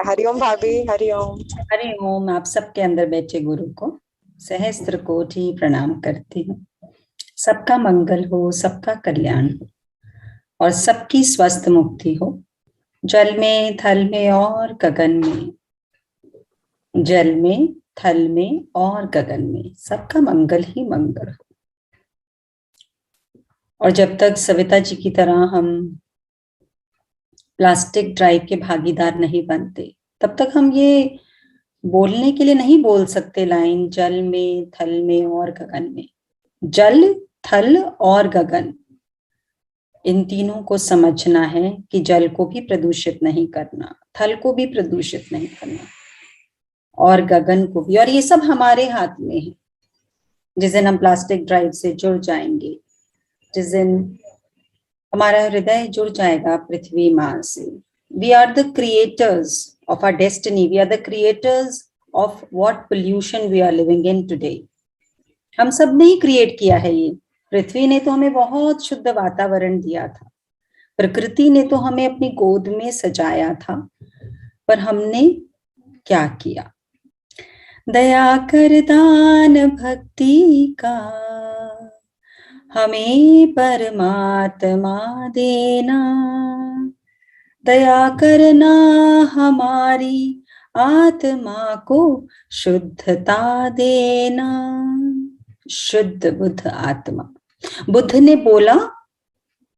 हरिओम भाभी, हरिओम। हरिओम। आप सबके अंदर बैठे गुरु को सहस्त्र कोटि प्रणाम करती हूँ। सबका मंगल हो, सबका कल्याण हो और सबकी स्वस्थ मुक्ति हो। जल में, थल में और गगन में, जल में, थल में और गगन में सबका मंगल ही मंगल हो। और जब तक सविता जी की तरह हम प्लास्टिक ड्राइव के भागीदार नहीं बनते, तब तक हम ये बोलने के लिए नहीं बोल सकते लाइन जल में, थल में और गगन में। जल, थल और गगन, इन तीनों को समझना है कि जल को भी प्रदूषित नहीं करना, थल को भी प्रदूषित नहीं करना और गगन को भी। और ये सब हमारे हाथ में है। जिस दिन हम प्लास्टिक ड्राइव से जुड़ जाएंगे, जिस दिन हमारा हृदय जुड़ जाएगा पृथ्वी माँ से, we are the creators of our destiny, we are the creators of what pollution we are living in today. हम सब ने ही क्रिएट किया है ये। पृथ्वी ने तो हमें बहुत शुद्ध वातावरण दिया था, प्रकृति ने तो हमें अपनी गोद में सजाया था, पर हमने क्या किया? दया कर दान भक्ति का हमें परमात्मा देना, दया करना हमारी आत्मा को शुद्धता देना। शुद्ध बुद्ध आत्मा। बुद्ध ने बोला,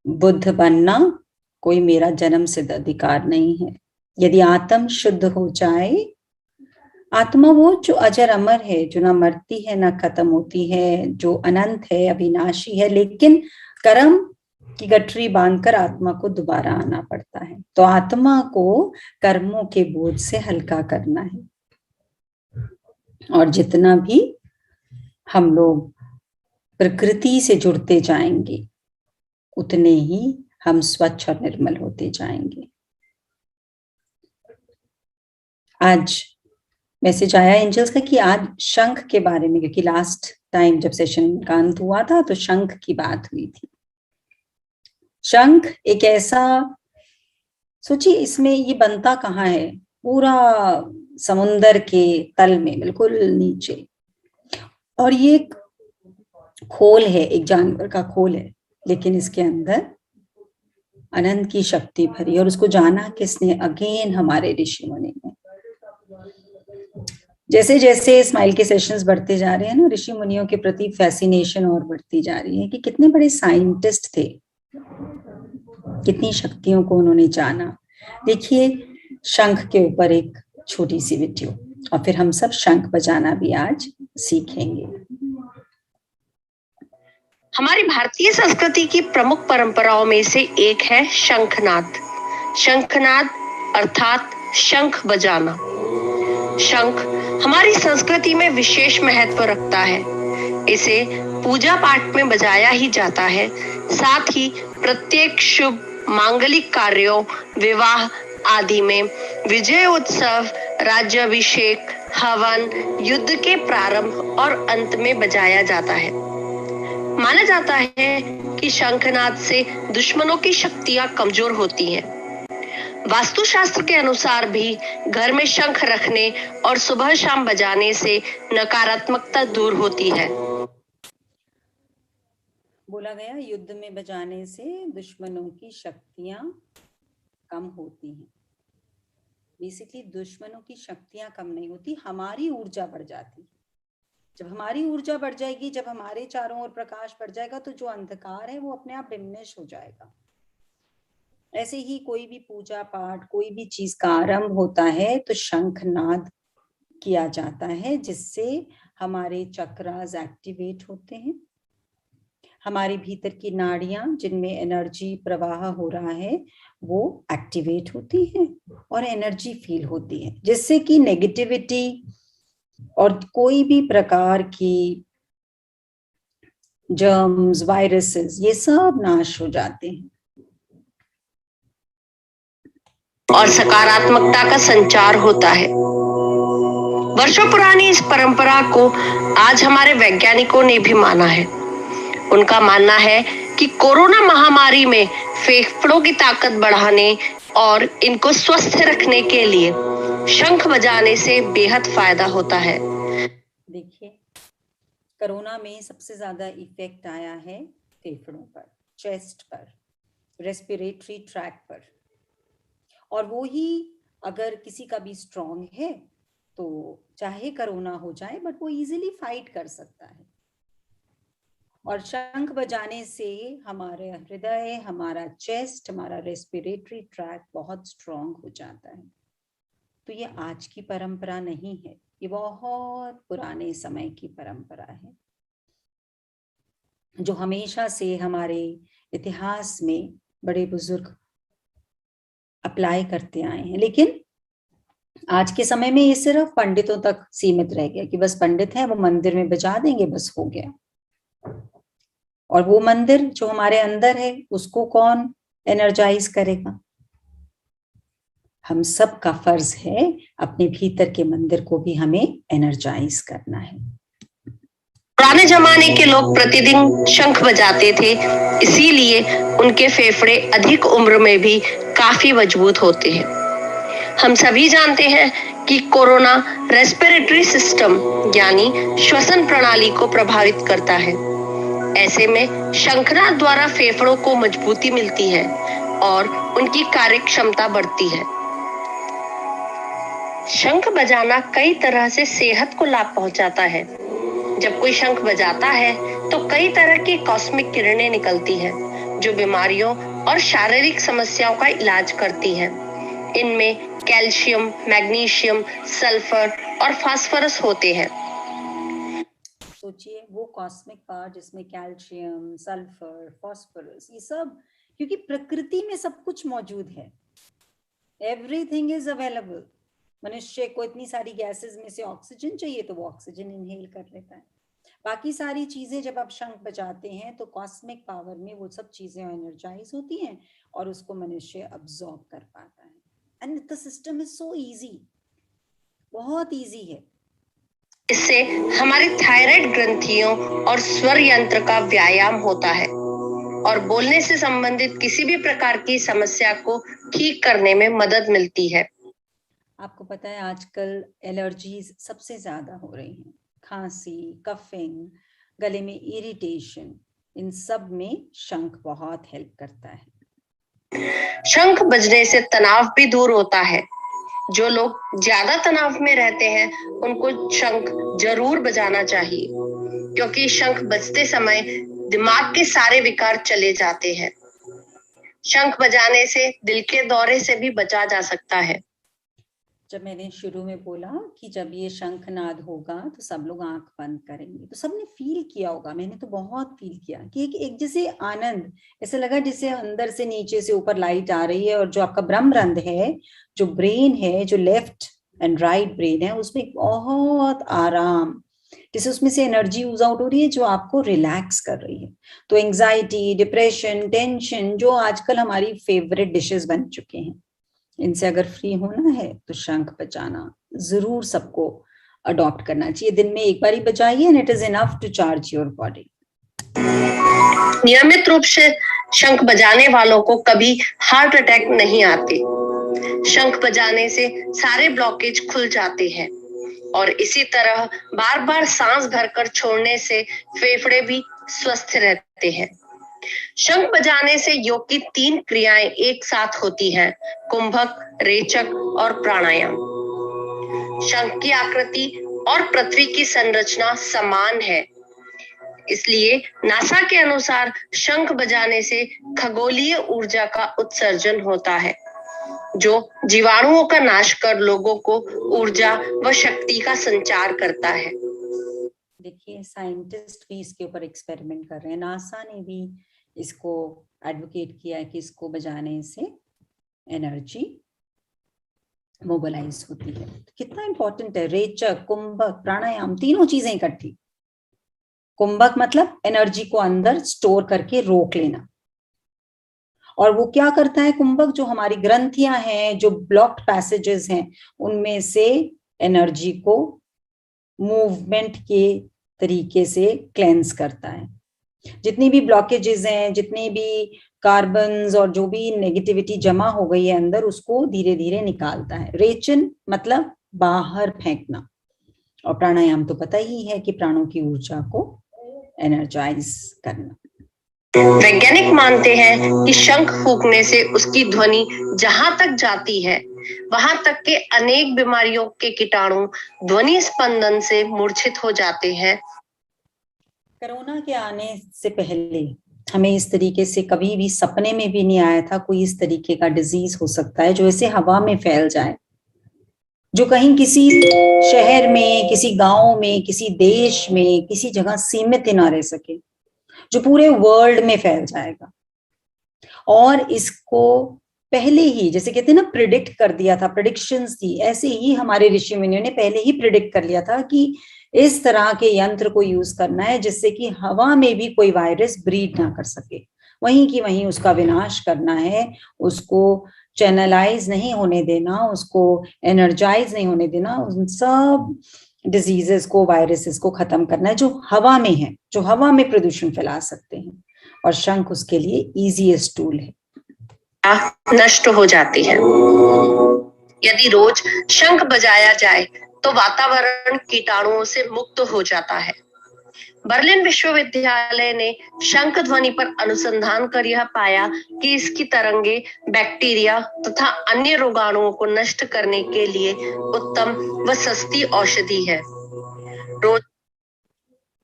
बुद्ध बनना कोई मेरा जन्म सिद्ध अधिकार नहीं है। यदि आत्म शुद्ध हो जाए, आत्मा वो जो अजर अमर है, जो ना मरती है ना खत्म होती है, जो अनंत है, अविनाशी है, लेकिन कर्म की गठरी बांधकर आत्मा को दोबारा आना पड़ता है। तो आत्मा को कर्मों के बोझ से हल्का करना है। और जितना भी हम लोग प्रकृति से जुड़ते जाएंगे, उतने ही हम स्वच्छ और निर्मल होते जाएंगे। आज मैसेज आया एंजल्स का कि आज शंख के बारे में, क्योंकि लास्ट टाइम जब सेशन का अंत हुआ था तो शंख की बात हुई थी। शंख एक ऐसा, सोचिए इसमें ये बनता कहाँ है? पूरा समुंदर के तल में, बिल्कुल नीचे। और ये एक खोल है, एक जानवर का खोल है, लेकिन इसके अंदर अनंत की शक्ति भरी। और उसको जाना किसने? अगेन हमारे ऋषि मुनि ने। जैसे जैसे स्माइल के सेशंस बढ़ते जा रहे हैं ना, ऋषि मुनियों के प्रति फैसिनेशन और बढ़ती जा रही है कि कितने बड़े साइंटिस्ट थे, कितनी शक्तियों को उन्होंने जाना। देखिए शंख के ऊपर एक छोटी सी वीडियो, और फिर हम सब शंख बजाना भी आज सीखेंगे। हमारी भारतीय संस्कृति की प्रमुख परंपराओं में से एक है शंखनाद। शंखनाद अर्थात शंख बजाना। शंख हमारी संस्कृति में विशेष महत्व रखता है। इसे पूजा पाठ में बजाया ही जाता है। साथ ही प्रत्येक शुभ मांगलिक कार्यों, विवाह आदि में, विजय उत्सव, राज्याभिषेक, हवन, युद्ध के प्रारंभ और अंत में बजाया जाता है। माना जाता है कि शंखनाद से दुश्मनों की शक्तियां कमजोर होती हैं। वास्तुशास्त्र के अनुसार भी घर में शंख रखने और सुबह शाम बजाने से नकारात्मकता दूर होती है। बोला गया युद्ध में बजाने से दुश्मनों की शक्तियां कम होती हैं। बेसिकली दुश्मनों की शक्तियां कम नहीं होती, हमारी ऊर्जा बढ़ जाती है। जब हमारी ऊर्जा बढ़ जाएगी, जब हमारे चारों ओर प्रकाश बढ़ जाएगा, तो जो अंधकार है वो अपने आप डिमिनिश हो जाएगा। ऐसे ही कोई भी पूजा पाठ, कोई भी चीज का आरंभ होता है तो शंखनाद किया जाता है, जिससे हमारे चक्रास एक्टिवेट होते हैं, हमारे भीतर की नाड़ियां जिनमें एनर्जी प्रवाह हो रहा है वो एक्टिवेट होती है और एनर्जी फील होती है, जिससे कि नेगेटिविटी और कोई भी प्रकार की जर्म्स, वायरसेस, ये सब नाश हो जाते हैं और सकारात्मकता का संचार होता है। वर्षों पुरानी इस परंपरा को आज हमारे वैज्ञानिकों ने भी माना है। उनका मानना है कि कोरोना महामारी में फेफड़ों की ताकत बढ़ाने और इनको स्वस्थ रखने के लिए शंख बजाने से बेहद फायदा होता है। देखिए, कोरोना में सबसे ज्यादा इफेक्ट आया है फेफड़ों पर, चेस्ट पर, रेस्पिरेटरी ट्रैक पर, और वो ही अगर किसी का भी स्ट्रॉन्ग है तो चाहे कोरोना हो जाए बट वो इजीली फाइट कर सकता है। और शंख बजाने से हमारे हृदय, हमारा चेस्ट, हमारा रेस्पिरेटरी ट्रैक बहुत स्ट्रॉन्ग हो जाता है। तो ये आज की परंपरा नहीं है, ये बहुत पुराने समय की परंपरा है जो हमेशा से हमारे इतिहास में बड़े बुजुर्ग अप्लाई करते आए हैं। लेकिन आज के समय में ये सिर्फ पंडितों तक सीमित रह गया कि बस पंडित है, वो मंदिर में बजा देंगे, बस हो गया। और वो मंदिर जो हमारे अंदर है उसको कौन एनर्जाइज करेगा? हम सब का फर्ज है अपने भीतर के मंदिर को भी हमें एनर्जाइज करना है। पुराने जमाने के लोग प्रतिदिन शंख बजाते थे, इसीलिए उनके फेफड़े अधिक उम्र में भी काफी मजबूत होते हैं। हम सभी जानते हैं कि कोरोना रेस्पिरेटरी सिस्टम यानी श्वसन प्रणाली को प्रभावित करता है। ऐसे में शंखनाद द्वारा फेफड़ों को मजबूती मिलती है और उनकी कार्य क्षमता बढ़ती है। शंख बजाना कई तरह से सेहत को लाभ पहुंचाता है। जब कोई शंख बजाता है तो कई तरह की कॉस्मिक किरणें निकलती हैं, जो बीमारियों और शारीरिक समस्याओं का इलाज करती हैं। इनमें कैल्शियम, मैग्नीशियम, सल्फर और फास्फोरस होते हैं। सोचिए वो कॉस्मिक पावर जिसमें कैल्शियम, सल्फर, फास्फोरस, ये सब, क्योंकि प्रकृति में सब कुछ मौजूद है, एवरीथिंग इज अवेलेबल। मनुष्य को इतनी सारी गैसेस में से ऑक्सीजन चाहिए तो वो ऑक्सीजन इनहेल कर लेता है। बाकी सारी चीजें जब आप शंख बजाते हैं तो कॉस्मिक पावर में वो सब चीजें एनर्जाइज होती हैं और उसको मनुष्य अब्सॉर्ब कर पाता है। And the system is so easy, बहुत इजी है। इससे हमारी थायराइड ग्रंथियों और स्वर यंत्र का व्यायाम होता है और बोलने से संबंधित किसी भी प्रकार की समस्या को ठीक करने में मदद मिलती है। आपको पता है आजकल एलर्जीज सबसे ज्यादा हो रही हैं, खांसी, कफिंग, गले में इरिटेशन, इन सब में शंख बहुत हेल्प करता है। शंख बजने से तनाव भी दूर होता है। जो लोग ज्यादा तनाव में रहते हैं उनको शंख जरूर बजाना चाहिए, क्योंकि शंख बजते समय दिमाग के सारे विकार चले जाते हैं। शंख बजाने से दिल के दौरे से भी बचा जा सकता है। जब मैंने शुरू में बोला कि जब ये शंखनाद होगा तो सब लोग आंख बंद करेंगे, तो सबने फील किया होगा, मैंने तो बहुत फील किया कि एक जैसे आनंद, ऐसा लगा जैसे अंदर से नीचे से ऊपर लाइट आ रही है और जो आपका ब्रह्मरंध्र है, जो ब्रेन है, जो लेफ्ट एंड राइट ब्रेन है, उसमें बहुत आराम, जैसे उसमें से एनर्जी यूज आउट हो रही है जो आपको रिलैक्स कर रही है। तो एंजाइटी, डिप्रेशन, टेंशन, जो आजकल हमारी फेवरेट डिशेस बन चुके हैं, इनसे अगर फ्री होना है तो शंख बजाना जरूर सबको अडॉप्ट करना चाहिए। दिन में एक बार ही बजाइए and it is enough to charge your body. नियमित रूप से शंख बजाने वालों को कभी हार्ट अटैक नहीं आते। शंख बजाने से सारे ब्लॉकेज खुल जाते हैं और इसी तरह बार बार सांस भरकर छोड़ने से फेफड़े भी स्वस्थ रहते हैं। शंख बजाने से योग की 3 क्रियाएं एक साथ होती हैं, कुंभक, रेचक और प्राणायाम। शंख की आकृति और पृथ्वी की संरचना समान है, इसलिए नासा के अनुसार शंख बजाने से खगोलीय ऊर्जा का उत्सर्जन होता है, जो जीवाणुओं का नाश कर लोगों को ऊर्जा व शक्ति का संचार करता है। देखिए, साइंटिस्ट भी इसके ऊपर एक्सपेरिमेंट कर रहे हैं। नासा ने भी इसको एडवोकेट किया है कि इसको बजाने से एनर्जी मोबिलाइज होती है। कितना इंपॉर्टेंट है। रेचक, कुंभक, प्राणायाम, तीनों चीजें इकट्ठी। कुंभक मतलब एनर्जी को अंदर स्टोर करके रोक लेना, और वो क्या करता है कुंभक, जो हमारी ग्रंथियां हैं, जो ब्लॉक्ड पैसेजेस हैं, उनमें से एनर्जी को मूवमेंट के तरीके से क्लेंस करता है। जितनी भी ब्लॉकेजेस हैं, जितनी भी कार्बन्स और जो भी नेगेटिविटी जमा हो गई है अंदर, उसको धीरे धीरे निकालता है। रेचन मतलब बाहर फेंकना, और प्राणायाम तो पता ही है कि प्राणों की ऊर्जा को एनर्जाइज करना। वैज्ञानिक मानते हैं कि शंख फूंकने से उसकी ध्वनि जहां तक जाती है, वहां तक के अनेक बीमारियों के कीटाणु ध्वनि स्पंदन से मूर्छित हो जाते हैं। कोरोना के आने से पहले हमें इस तरीके से कभी भी सपने में भी नहीं आया था कोई इस तरीके का डिजीज हो सकता है, जो ऐसे हवा में फैल जाए, जो कहीं किसी शहर में, किसी गांव में, किसी देश में, किसी जगह सीमित ही ना रह सके, जो पूरे वर्ल्ड में फैल जाएगा। और इसको पहले ही, जैसे कहते हैं ना, प्रिडिक्ट कर दिया था, प्रिडिक्शंस थी, ऐसे ही हमारे ऋषि मुनियों ने पहले ही प्रिडिक्ट कर लिया था कि इस तरह के यंत्र को यूज करना है जिससे कि हवा में भी कोई वायरस ब्रीड ना कर सके, वहीं की वहीं उसका विनाश करना है, उसको चैनलाइज नहीं होने देना, उसको एनर्जाइज नहीं होने देना, उन सब डिजीजेस को, वायरसेस को खत्म करना है जो हवा में है, जो हवा में प्रदूषण फैला सकते हैं। और शंख उसके लिए इजीएस्ट टूल है। नष्ट हो जाती है। यदि रोज शंख बजाया जाए तो वातावरण कीटाणुओं से मुक्त हो जाता है। बर्लिन विश्वविद्यालय ने शंख ध्वनि पर अनुसंधान कर यह पाया कि इसकी तरंगे बैक्टीरिया तथा अन्य रोगाणुओं को नष्ट करने के लिए उत्तम व सस्ती औषधि है। रोज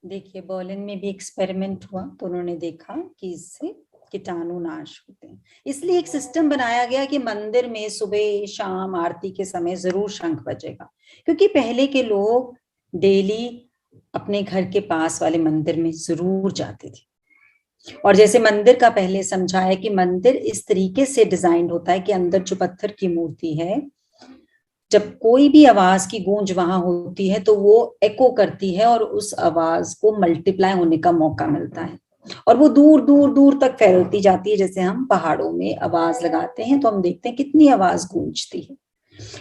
देखिए, बर्लिन में भी एक्सपेरिमेंट हुआ तो उन्होंने देखा कि इससे कीटाणु नाश होते हैं। इसलिए एक सिस्टम बनाया गया कि मंदिर में सुबह शाम आरती के समय जरूर शंख बजेगा, क्योंकि पहले के लोग डेली अपने घर के पास वाले मंदिर में जरूर जाते थे। और जैसे मंदिर का पहले समझाया कि मंदिर इस तरीके से डिजाइन होता है कि अंदर जो पत्थर की मूर्ति है, जब कोई भी आवाज की गूंज वहां होती है तो वो एको करती है और उस आवाज को मल्टीप्लाई होने का मौका मिलता है, और वो दूर दूर दूर तक फैलती जाती है। जैसे हम पहाड़ों में आवाज लगाते हैं तो हम देखते हैं कितनी आवाज गूंजती है।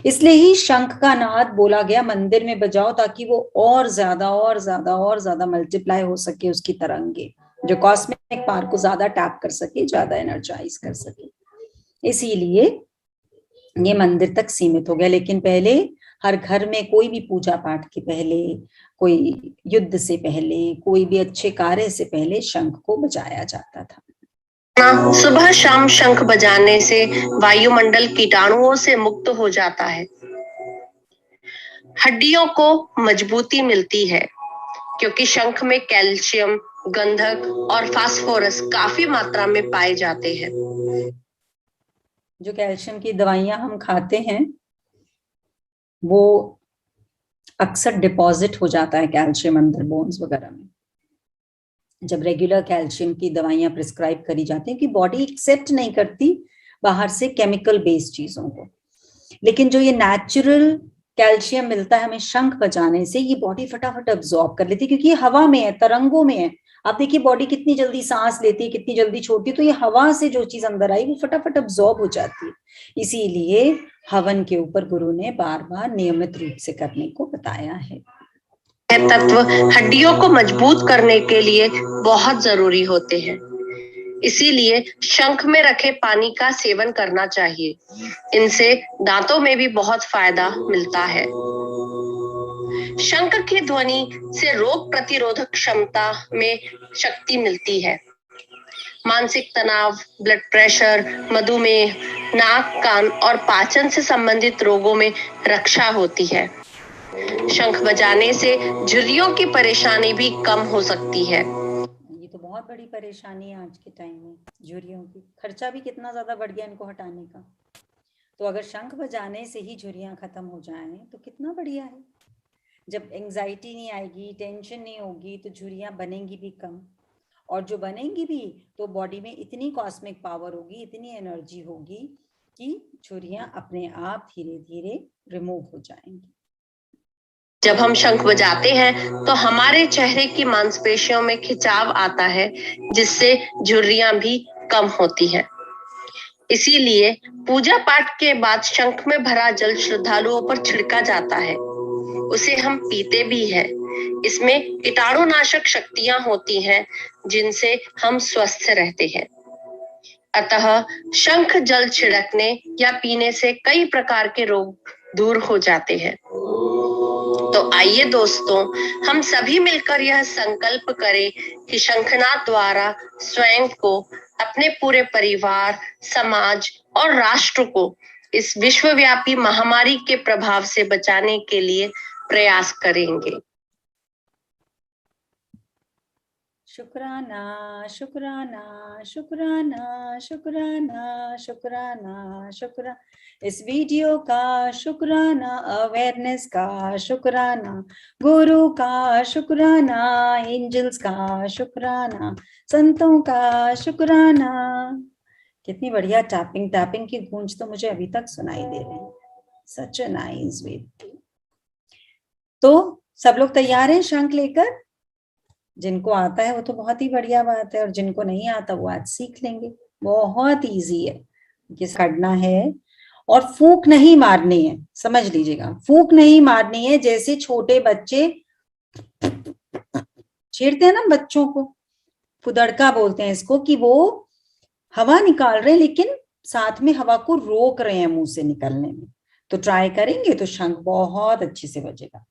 इसलिए ही शंख का नाद बोला गया मंदिर में बजाओ, ताकि वो और ज्यादा और ज्यादा और ज्यादा मल्टीप्लाई हो सके, उसकी तरंगे जो कॉस्मिक पावर को ज्यादा टैप कर सके, ज्यादा एनर्जाइज कर सके। इसीलिए ये मंदिर तक सीमित हो गया। लेकिन पहले हर घर में कोई भी पूजा पाठ के पहले, कोई युद्ध से पहले, कोई भी अच्छे कार्य से पहले शंख को बजाया जाता था। सुबह शाम शंख बजाने से वायुमंडल कीटाणुओं से मुक्त हो जाता है। हड्डियों को मजबूती मिलती है, क्योंकि शंख में कैल्शियम, गंधक और फास्फोरस काफी मात्रा में पाए जाते हैं। जो कैल्शियम की दवाइयां हम खाते हैं वो अक्सर डिपॉजिट हो जाता है कैल्शियम अंदर बोन्स वगैरह में। जब रेगुलर कैल्शियम की दवाइयां प्रिस्क्राइब करी जाती हैं कि बॉडी एक्सेप्ट नहीं करती बाहर से केमिकल बेस्ड चीजों को, लेकिन जो ये नेचुरल कैल्शियम मिलता है हमें शंख बजाने से, ये बॉडी फटाफट अब्सॉर्ब कर लेती है, क्योंकि ये हवा में है, तरंगों में है। आप देखिए बॉडी कितनी जल्दी सांस लेती है, कितनी जल्दी छोड़ती है, तो ये हवा से जो चीज अंदर आई वो फटाफट अब्सॉर्ब हो जाती है। इसीलिए हवन के ऊपर गुरु ने बार बार नियमित रूप से करने को बताया है। तत्व हड्डियों को मजबूत करने के लिए बहुत जरूरी होते हैं, इसीलिए शंख में रखे पानी का सेवन करना चाहिए। इनसे दांतों में भी बहुत फायदा मिलता है। शंख की ध्वनि से रोग प्रतिरोधक क्षमता में शक्ति मिलती है। मानसिक तनाव, ब्लड प्रेशर, मधुमेह, नाक, कान और पाचन से संबंधित रोगों में रक्षा होती है। शंख बजाने से झुर्रियों की परेशानी भी कम हो सकती है। ये तो बहुत बड़ी परेशानी है आज के टाइम में, झुर्रियों की। खर्चा भी कितना ज्यादा बढ़ गया इनको हटाने का। तो अगर शंख बजाने से ही झुर्रियां खत्म हो जाएं तो कितना बढ़िया है। जब एंजाइटी नहीं आएगी, टेंशन नहीं होगी, तो झुर्रियां बनेंगी भी कम, और जो बनेंगी भी तो बॉडी में इतनी कॉस्मिक पावर होगी, इतनी एनर्जी होगी कि झुर्रियां अपने आप धीरे धीरे रिमूव हो जाएंगी। जब हम शंख बजाते हैं तो हमारे चेहरे की मांसपेशियों में खिंचाव आता है, जिससे झुर्रियां भी कम होती हैं। इसीलिए पूजा पाठ के बाद शंख में भरा जल श्रद्धालुओं पर छिड़का जाता है। उसे हम पीते भी हैं। इसमें कीटाणुनाशक शक्तियां होती हैं, जिनसे हम स्वस्थ रहते हैं। अतः शंख जल छिड़कने या पीने से कई प्रकार के रोग दूर हो जाते हैं। तो आइए दोस्तों, हम सभी मिलकर यह संकल्प करें कि शंखनाद द्वारा स्वयं को, अपने पूरे परिवार, समाज और राष्ट्र को इस विश्वव्यापी महामारी के प्रभाव से बचाने के लिए प्रयास करेंगे। शुक्राना शुक्राना शुक्राना शुक्राना शुक्राना शुक्राना, इस वीडियो का शुक्राना, अवेयरनेस का शुक्राना, गुरु का शुक्राना, एंजल्स का शुक्राना, संतों का शुक्राना। कितनी बढ़िया टैपिंग टैपिंग की गूंज तो मुझे अभी तक सुनाई दे रही है। सच अ नाइस वे। तो सब लोग तैयार हैं शंख लेकर? जिनको आता है वो तो बहुत ही बढ़िया बात है, और जिनको नहीं आता वो आज सीख लेंगे। बहुत इजी है, किस करना है। और फूंक नहीं मारनी है, समझ लीजिएगा, फूंक नहीं मारनी है। जैसे छोटे बच्चे छेड़ते हैं ना बच्चों को, फुदड़का बोलते हैं इसको, कि वो हवा निकाल रहे हैं लेकिन साथ में हवा को रोक रहे हैं मुंह से निकलने में। तो ट्राई करेंगे तो शंख बहुत अच्छे से बजेगा।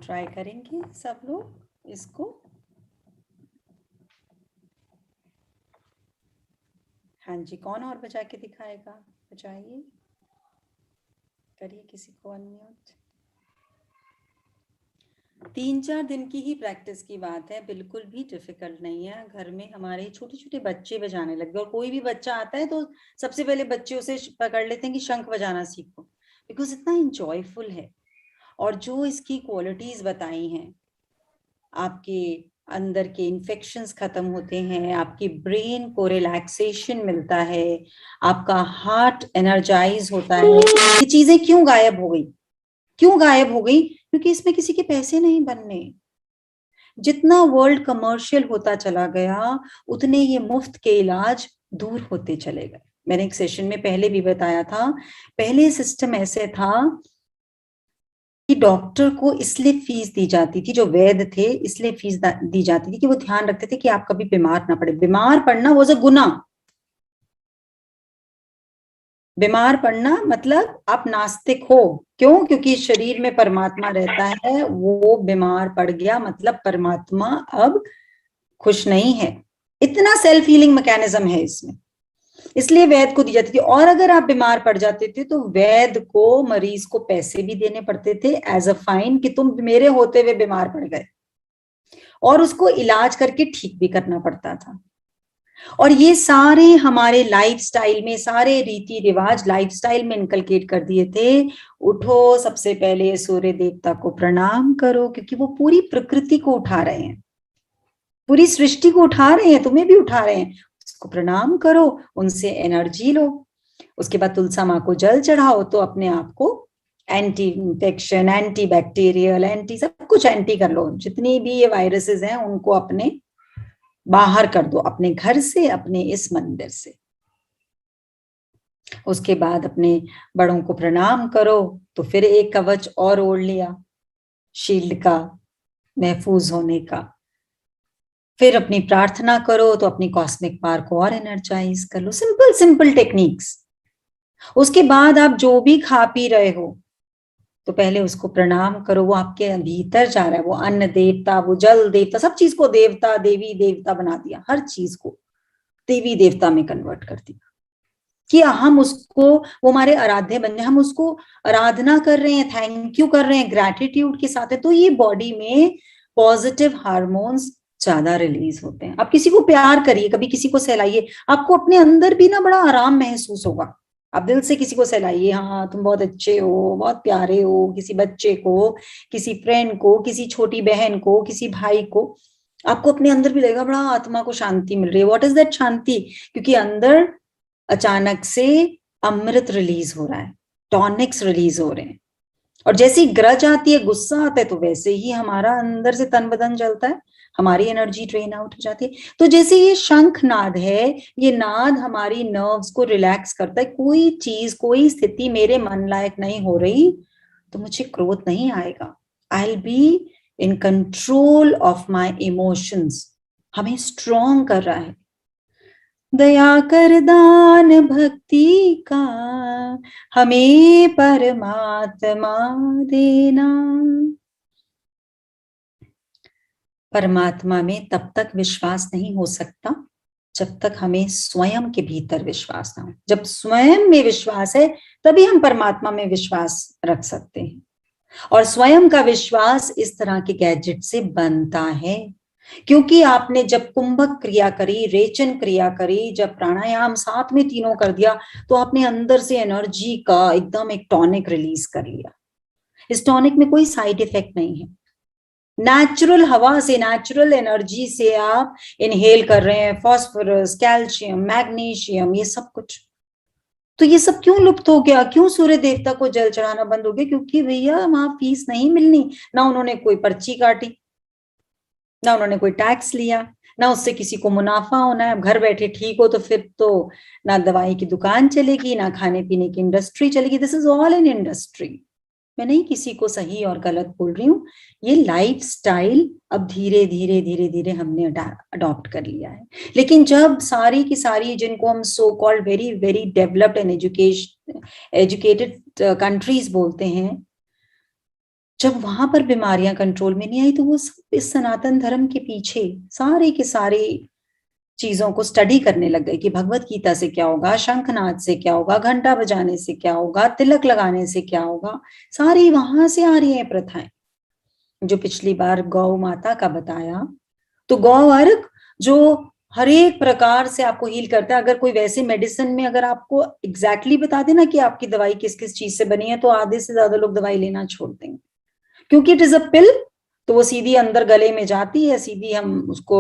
ट्राई करेंगे सब लोग इसको। हाँ जी, कौन और बजा के दिखाएगा? बजाइए, करिए किसी को अनम्यूट। 3-4 दिन की ही प्रैक्टिस की बात है, बिल्कुल भी डिफिकल्ट नहीं है। घर में हमारे छोटे छोटे बच्चे बजाने लग गए, और कोई भी बच्चा आता है तो सबसे पहले बच्चे उसे पकड़ लेते हैं कि शंख बजाना सीखो, बिकॉज इतना इंजॉयफुल है। और जो इसकी क्वालिटीज बताई हैं, आपके अंदर के इन्फेक्शंस खत्म होते हैं, आपकी ब्रेन को रिलैक्सेशन मिलता है, आपका हार्ट एनर्जाइज होता है। ये चीजें क्यों गायब हो गई? क्यों गायब हो गई? क्योंकि इसमें किसी के पैसे नहीं बनने। जितना वर्ल्ड कमर्शियल होता चला गया, उतने ये मुफ्त के इलाज दूर होते चले गए। मैंने एक सेशन में पहले भी बताया था, पहले सिस्टम ऐसे था कि डॉक्टर को इसलिए फीस दी जाती थी, जो वैद्य थे इसलिए फीस दी जाती थी कि वो ध्यान रखते थे कि आप कभी बीमार ना पड़े। बीमार पड़ना वाज अ गुनाह। बीमार पड़ना मतलब आप नास्तिक हो। क्यों? क्योंकि शरीर में परमात्मा रहता है, वो बीमार पड़ गया मतलब परमात्मा अब खुश नहीं है। इतना सेल्फ हीलिंग मैकेनिज्म है इसमें, इसलिए वैद्य को दी जाती थी। और अगर आप बीमार पड़ जाते थे तो वैद्य को, मरीज को पैसे भी देने पड़ते थे एज अ फाइन, कि तुम मेरे होते हुए बीमार पड़ गए, और उसको इलाज करके ठीक भी करना पड़ता था। और ये सारे हमारे लाइफस्टाइल में, सारे रीति रिवाज लाइफस्टाइल में इनकलकेट कर दिए थे। उठो, सबसे पहले सूर्य देवता को प्रणाम करो, क्योंकि वो पूरी प्रकृति को उठा रहे हैं, पूरी सृष्टि को उठा रहे हैं, तुम्हें भी उठा रहे हैं। को प्रणाम करो, उनसे एनर्जी लो। उसके बाद तुलसा माँ को जल चढ़ाओ तो अपने आप को anti infection, anti bacterial, anti सब कुछ एंटी कर लो। जितनी भी ये वायरसेस हैं उनको अपने बाहर कर दो, अपने घर से, अपने इस मंदिर से। उसके बाद अपने बड़ों को प्रणाम करो तो फिर एक कवच और ओढ़ लिया शील्ड का, महफूज होने का। फिर अपनी प्रार्थना करो तो अपनी कॉस्मिक पावर को और एनर्जाइज कर लो। Simple simple techniques. उसके बाद आप जो भी खा पी रहे हो तो पहले उसको प्रणाम करो, वो आपके भीतर जा रहा है। वो अन्न देवता, वो जल देवता, सब चीज को देवता, देवी देवता बना दिया। हर चीज को देवी देवता में कन्वर्ट कर दिया कि हम उसको, वो हमारे आराध्य बन जाए। हम उसको आराधना कर रहे हैं, थैंक यू कर रहे हैं, ग्रैटिट्यूड के साथ है, तो ये बॉडी में पॉजिटिव हार्मोन्स ज्यादा रिलीज होते हैं। आप किसी को प्यार करिए, कभी किसी को सहलाइए, आपको अपने अंदर भी ना बड़ा आराम महसूस होगा। आप दिल से किसी को सहलाइए, हाँ तुम बहुत अच्छे हो, बहुत प्यारे हो, किसी बच्चे को, किसी फ्रेंड को, किसी छोटी बहन को, किसी भाई को, आपको अपने अंदर भी लगेगा बड़ा आत्मा को शांति मिल रही है। व्हाट इज दैट शांति? क्योंकि अंदर अचानक से अमृत रिलीज हो रहा है, टॉनिक्स रिलीज हो रहे हैं। और जैसी ग्रज आती है, गुस्सा आता है, तो वैसे ही हमारा अंदर से तन बदन जलता है, हमारी एनर्जी ड्रेन आउट हो जाती है। तो जैसे ये शंख नाद है, ये नाद हमारी नर्व्स को रिलैक्स करता है। कोई चीज, कोई स्थिति मेरे मन लायक नहीं हो रही तो मुझे क्रोध नहीं आएगा। I will be in control of my emotions. हमें स्ट्रॉन्ग कर रहा है। दया कर दान भक्ति का हमें परमात्मा देना। परमात्मा में तब तक विश्वास नहीं हो सकता जब तक हमें स्वयं के भीतर विश्वास ना हो। जब स्वयं में विश्वास है तभी हम परमात्मा में विश्वास रख सकते हैं। और स्वयं का विश्वास इस तरह के गैजेट से बनता है, क्योंकि आपने जब कुंभक क्रिया करी, रेचन क्रिया करी, जब प्राणायाम साथ में तीनों कर दिया, तो आपने अंदर से एनर्जी का एकदम एक टॉनिक रिलीज कर लिया। इस टॉनिक में कोई साइड इफेक्ट नहीं है। नेचुरल हवा से, नेचुरल एनर्जी से आप इनहेल कर रहे हैं फास्फोरस, कैल्शियम, मैग्नीशियम, ये सब कुछ। तो ये सब क्यों लुप्त हो गया? क्यों सूर्य देवता को जल चढ़ाना बंद हो गया? क्योंकि भैया वहां फीस नहीं मिलनी, ना उन्होंने कोई पर्ची काटी, ना उन्होंने कोई टैक्स लिया, ना उससे किसी को मुनाफा होना है। घर बैठे ठीक हो तो फिर तो ना दवाई की दुकान चलेगी, ना खाने पीने की इंडस्ट्री चलेगी। This is all an industry. मैं नहीं किसी को सही और गलत बोल रही हूँ। ये लाइफ स्टाइल अब धीरे धीरे धीरे धीरे हमने अडॉप्ट कर लिया है। लेकिन जब सारी की सारी, जिनको हम so called very very developed and educated countries बोलते हैं, जब वहां पर बीमारियां कंट्रोल में नहीं आई, तो वो सब इस सनातन धर्म के पीछे सारे के सारे चीजों को स्टडी करने लग गए कि भगवत गीता से क्या होगा, शंखनाद से क्या होगा, घंटा बजाने से क्या होगा, तिलक लगाने से क्या होगा। सारी वहां से आ रही है प्रथाएं। जो पिछली बार गौ माता का बताया, तो गौ अर्क जो हर एक प्रकार से आपको हील करता है। अगर कोई वैसे मेडिसिन में अगर आपको एग्जैक्टली बता देना कि आपकी दवाई किस किस चीज से बनी है, तो आधे से ज्यादा लोग दवाई लेना छोड़ देंगे, क्योंकि इट इज अ पिल। तो वो सीधी अंदर गले में जाती है, सीधी हम उसको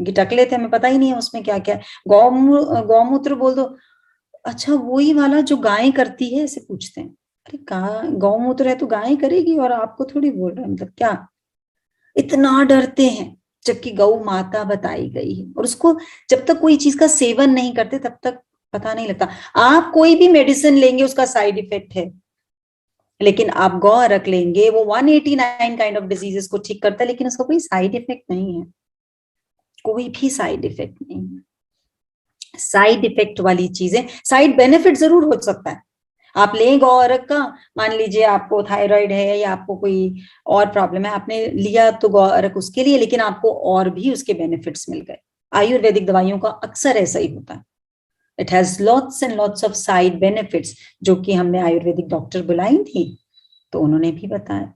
गिटक लेते हैं, हमें पता ही नहीं है उसमें क्या क्या है। गौमूत्र बोल दो, अच्छा वही वाला जो गाय करती है, ऐसे पूछते हैं। अरे गौमूत्र है तो गाय करेगी और आपको थोड़ी बोल रहे हैं, मतलब क्या? इतना डरते हैं, जबकि गौ माता बताई गई है। और उसको जब तक कोई चीज का सेवन नहीं करते तब तक पता नहीं लगता। आप कोई भी मेडिसिन लेंगे उसका साइड इफेक्ट है, लेकिन आप गौ रख लेंगे, वो 189 काइंड ऑफ डिजीजेस को ठीक करता है, लेकिन उसका कोई साइड इफेक्ट नहीं है। कोई भी साइड इफेक्ट नहीं है। साइड इफेक्ट वाली चीजें, साइड बेनिफिट जरूर हो सकता है। आप लें गौ अरक का, मान लीजिए आपको थायराइड है या आपको कोई और प्रॉब्लम है, आपने लिया तो गौ अरक उसके लिए, लेकिन आपको और भी उसके बेनिफिट्स मिल गए। आयुर्वेदिक दवाइयों का अक्सर ऐसा ही होता है। It has lots and lots of side benefits, जो कि हमने आयुर्वेदिक डॉक्टर बुलाई थी तो उन्होंने भी बताया।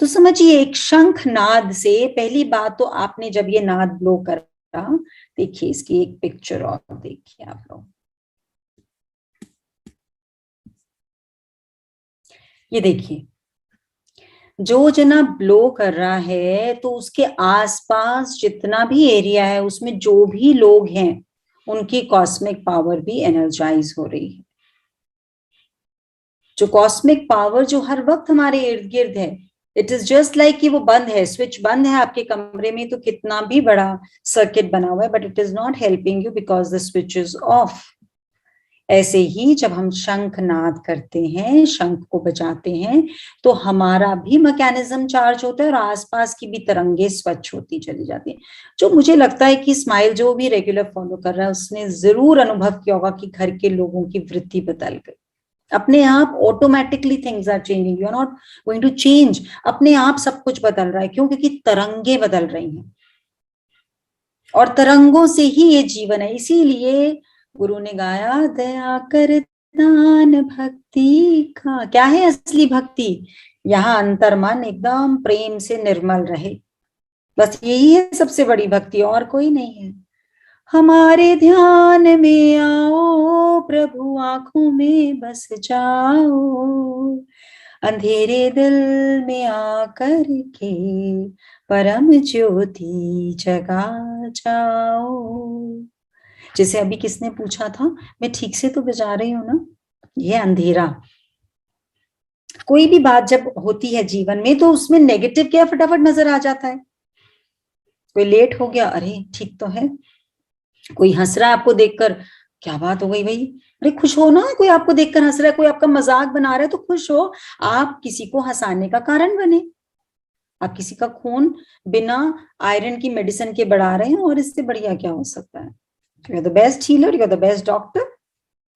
तो समझिए, एक शंख नाद से पहली बात तो आपने जब ये नाद ब्लो करा, देखिए इसकी एक पिक्चर और देखिए आप लोग। ये देखिए, जो जना ब्लो कर रहा है तो उसके आसपास जितना भी एरिया है उसमें जो भी लोग हैं उनकी कॉस्मिक पावर भी एनर्जाइज हो रही है। जो कॉस्मिक पावर जो हर वक्त हमारे इर्द गिर्द है, इट इज जस्ट लाइक कि वो बंद है, स्विच बंद है आपके कमरे में तो कितना भी बड़ा सर्किट बना हुआ है, but it is not helping you because the switch is of. ऐसे ही जब हम शंख नाद करते हैं, शंख को बजाते हैं, तो हमारा भी मैकेनिज्म चार्ज होता है और आसपास की भी तरंगे स्वच्छ होती चली जाती है। जो मुझे लगता है कि स्माइल जो भी रेगुलर फॉलो कर रहा है उसने जरूर अनुभव किया होगा कि घर के लोगों की वृत्ति बदल गई। अपने आप automatically things are changing, you are not going to change, अपने आप सब कुछ बदल रहा है। क्यों? क्योंकि तरंगे बदल रही हैं और तरंगों से ही ये जीवन है। इसीलिए गुरु ने गाया, दया कर दान भक्ति का। क्या है असली भक्ति? यहाँ अंतर्मन एकदम प्रेम से निर्मल रहे, बस यही है सबसे बड़ी भक्ति, और कोई नहीं है। हमारे ध्यान में आओ प्रभु, आंखों में बस जाओ, अंधेरे दिल में आकर के परम ज्योति जगा जाओ। जैसे अभी किसने पूछा था, मैं ठीक से तो बजा रही हूं ना? ये अंधेरा, कोई भी बात जब होती है जीवन में तो उसमें नेगेटिव क्या फटाफट नजर आ जाता है। कोई लेट हो गया, अरे ठीक तो है। कोई हंस रहा है आपको देखकर, क्या बात हो गई भाई, अरे खुश हो ना। कोई आपको देखकर हंस रहा है, कोई आपका मजाक बना रहा है तो खुश हो, आप किसी को हंसाने का कारण बने। आप किसी का खून बिना आयरन की मेडिसिन के बढ़ा रहे हैं, और इससे बढ़िया क्या हो सकता है? You are the best healer, you are the best doctor.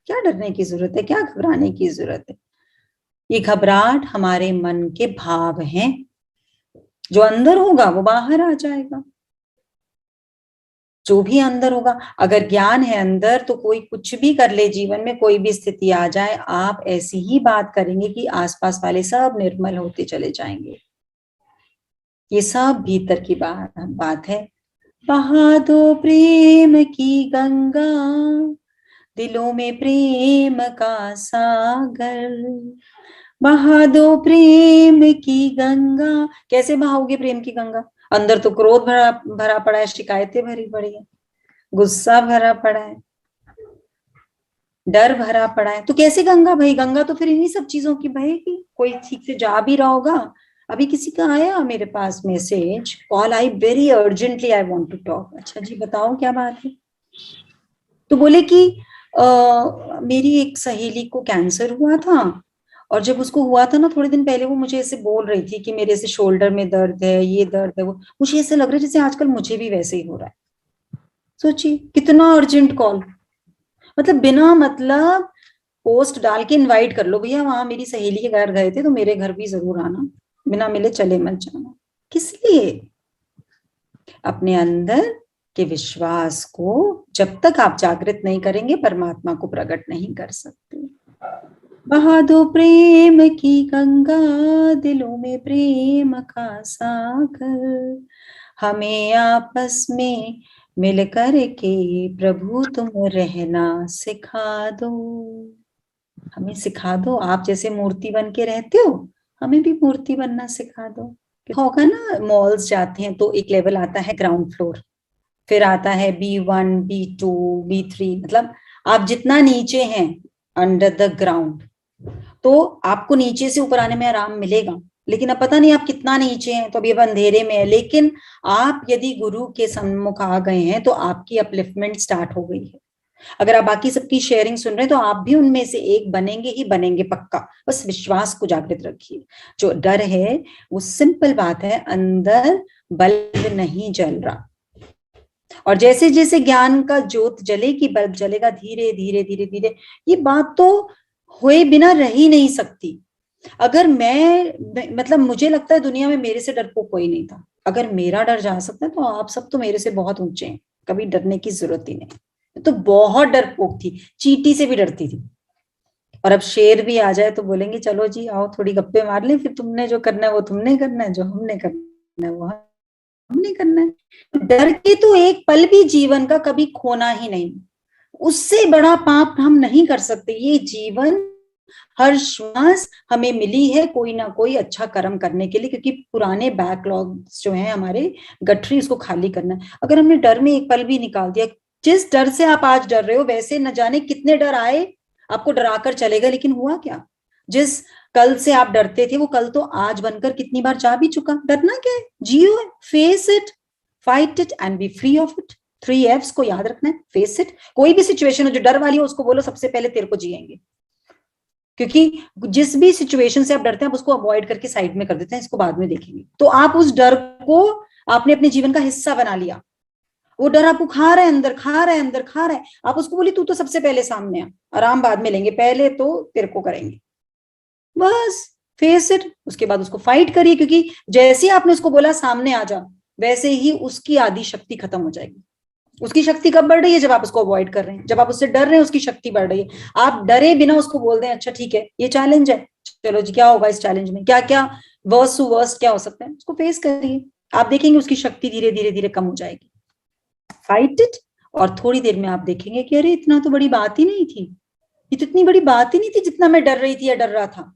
क्या डरने की जरूरत है, क्या घबराने की जरूरत है? ये घबराहट हमारे मन के भाव हैं, जो अंदर होगा वो बाहर आ जाएगा। जो भी अंदर होगा, अगर ज्ञान है अंदर तो कोई कुछ भी कर ले जीवन में, कोई भी स्थिति आ जाए, आप ऐसी ही बात करेंगे कि आसपास वाले सब निर्मल होते चले जाएंगे। ये सब भीतर की बात है। बहा दो प्रेम की गंगा, दिलों में प्रेम का सागर, बहा दो प्रेम की गंगा। कैसे बहाओगे प्रेम की गंगा? अंदर तो क्रोध भरा भरा पड़ा है, शिकायतें भरी पड़ी है, गुस्सा भरा पड़ा है, डर भरा पड़ा है, तो कैसे गंगा भाई? गंगा तो फिर इन्हीं सब चीजों की बहेगी। कोई ठीक से जा भी रहा होगा। अभी किसी का आया मेरे पास मैसेज, कॉल आई very urgently, I want to talk. अच्छा जी बताओ क्या बात है? तो बोले कि मेरी एक सहेली को कैंसर हुआ था, और जब उसको हुआ था ना थोड़े दिन पहले, वो मुझे ऐसे बोल रही थी कि मेरे ऐसे शोल्डर में दर्द है, ये दर्द है, वो मुझे ऐसे लग रहा है जैसे आजकल मुझे भी वैसे ही हो रहा है। सोचिए कितना अर्जेंट कॉल, मतलब बिना मतलब पोस्ट डाल के इनवाइट कर लो, भैया वहां मेरी सहेली के घर गए थे तो मेरे घर भी जरूर आना, बिना मिले चले मत जाना। किस लिए? अपने अंदर के विश्वास को जब तक आप जागृत नहीं करेंगे, परमात्मा को प्रकट नहीं कर सकते। बहा दो प्रेम की गंगा, दिलों में प्रेम का सागर, हमें आपस में मिल कर के प्रभु तुम रहना सिखा दो। हमें सिखा दो, आप जैसे मूर्ति बन के रहते हो, हमें भी मूर्ति बनना सिखा दो। होगा ना, मॉल्स जाते हैं तो एक लेवल आता है ग्राउंड फ्लोर, फिर आता है B1, B2, B3, मतलब आप जितना नीचे हैं अंडर द ग्राउंड, तो आपको नीचे से ऊपर आने में आराम मिलेगा। लेकिन अब पता नहीं आप कितना नीचे हैं, तो अभी अब अंधेरे में है। लेकिन आप यदि गुरु के सम्मुख आ गए हैं तो आपकी अपलिफ्टमेंट स्टार्ट हो गई है। अगर आप बाकी सबकी शेयरिंग सुन रहे हैं तो आप भी उनमें से एक बनेंगे ही बनेंगे, पक्का। बस विश्वास को जागृत रखिए। जो डर है वो सिंपल बात है, अंदर बल्ब नहीं जल रहा, और जैसे जैसे ज्ञान का ज्योत जलेगी, बल्ब जलेगा धीरे धीरे धीरे धीरे। ये बात तो हुए बिना रह ही नहीं सकती। अगर मैं मतलब मुझे लगता है दुनिया में मेरे से डरपोक कोई नहीं था। अगर मेरा डर जा सकता है तो आप सब तो मेरे से बहुत ऊंचे हैं, कभी डरने की जरूरत ही नहीं। तो बहुत डरपोक थी, चींटी से भी डरती थी। और अब शेर भी आ जाए तो बोलेंगे चलो जी आओ थोड़ी गप्पे मार लें, फिर तुमने जो करना है वो तुमने करना है, जो हमने करना है वो हमने करना है। डर के तो एक पल भी जीवन का कभी खोना ही नहीं, उससे बड़ा पाप हम नहीं कर सकते। ये जीवन हर श्वास हमें मिली है कोई ना कोई अच्छा कर्म करने के लिए, क्योंकि पुराने बैकलॉग्स जो हैं हमारे गठरी, उसको खाली करना है। अगर हमने डर में एक पल भी निकाल दिया, जिस डर से आप आज डर रहे हो वैसे न जाने कितने डर आए आपको डरा कर चले गए, लेकिन हुआ क्या? जिस कल से आप डरते थे वो कल तो आज बनकर कितनी बार जा भी चुका। डरना क्या है, जियो, face it, fight it and be free of it. 3 F's को याद रखना है। फेस इट, कोई भी सिचुएशन हो जो डर वाली हो उसको बोलो सबसे पहले तेरे को जिएंगे, क्योंकि जिस भी सिचुएशन से आप डरते हैं आप उसको अवॉइड करके साइड में कर देते हैं, इसको बाद में देखेंगे। तो आप उस डर को आपने अपने जीवन का हिस्सा बना लिया, वो डर आपको खा रहा है अंदर, खा रहा है अंदर, खा रहा है। आप उसको बोली तू तो सबसे पहले सामने आ, आराम बाद में लेंगे, पहले तो तेरे को करेंगे। बस फेस इट, उसके बाद उसको फाइट करिए, क्योंकि जैसे ही आपने उसको बोला सामने आ जा, वैसे ही उसकी आधी शक्ति खत्म हो जाएगी। उसकी शक्ति कब बढ़ रही है? जब आप उसको अवॉइड कर रहे हैं, जब आप उससे डर रहे हैं उसकी शक्ति बढ़ रही है। आप डरे बिना उसको बोल दें अच्छा ठीक है ये चैलेंज है, चलो जी क्या होगा इस चैलेंज में, क्या क्या वर्स्ट टू वर्स्ट क्या हो सकता है, उसको फेस करिए। आप देखेंगे उसकी शक्ति धीरे धीरे धीरे कम हो जाएगी। फाइट इट, और थोड़ी देर में आप देखेंगे कि अरे इतना तो बड़ी बात ही नहीं थी, ये तो इतनी बड़ी बात ही नहीं थी जितना मैं डर रही थी या डर रहा था।